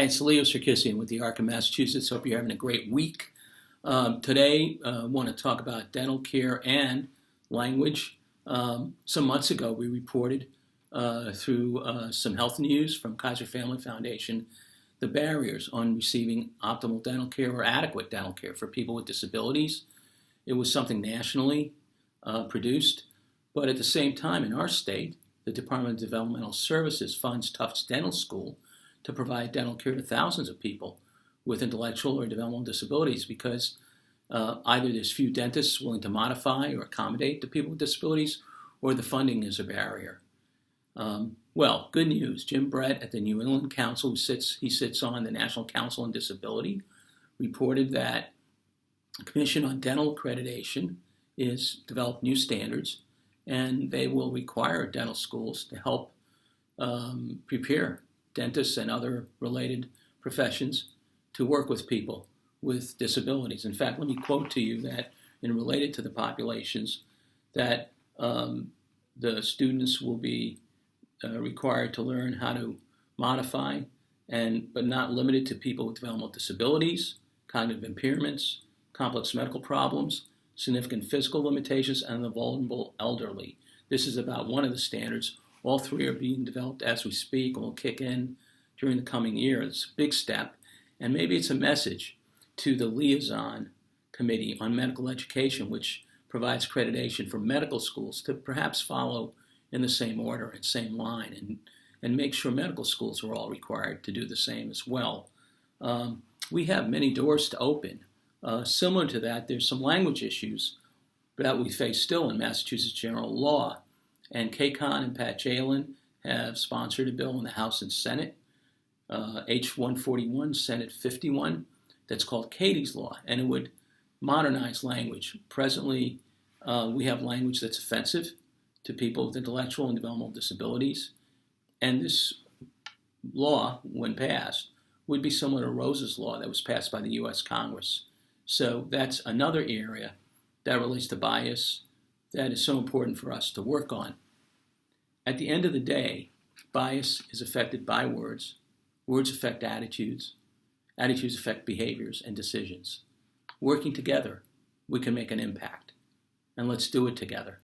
Hi, it's Leo Sarkissian with the Arc of Massachusetts. Hope you're having a great week. Today, I want to talk about dental care and language. Some months ago, we reported through some health news from Kaiser Family Foundation the barriers on receiving optimal dental care or adequate dental care for people with disabilities. It was something nationally produced, but at the same time, in our state, the Department of Developmental Services funds Tufts Dental School to provide dental care to thousands of people with intellectual or developmental disabilities because either there's few dentists willing to modify or accommodate the people with disabilities, or the funding is a barrier. Well, good news. Jim Brett at the New England Council, he sits on the National Council on Disability, reported that the Commission on Dental Accreditation is developed new standards, and they will require dental schools to help prepare dentists and other related professions to work with people with disabilities. In fact, let me quote to you that, in related to the populations, that the students will be required to learn how to modify, but not limited to people with developmental disabilities, cognitive impairments, complex medical problems, significant physical limitations, and the vulnerable elderly. This is about one of the standards. All three are being developed as we speak and will kick in during the coming year. It's a big step, and maybe it's a message to the Liaison Committee on Medical Education, which provides accreditation for medical schools, to perhaps follow in the same order and same line and make sure medical schools are all required to do the same as well. We have many doors to open. Similar to that, there's some language issues that we face still in Massachusetts general law. And KCON and Pat Jalen have sponsored a bill in the House and Senate, H-141, Senate 51, that's called Katie's Law, and it would modernize language. Presently, we have language that's offensive to people with intellectual and developmental disabilities, and this law, when passed, would be similar to Rose's Law that was passed by the U.S. Congress. So that's another area that relates to bias that is so important for us to work on. At the end of the day, bias is affected by words. Words affect attitudes. Attitudes affect behaviors and decisions. Working together, we can make an impact. And let's do it together.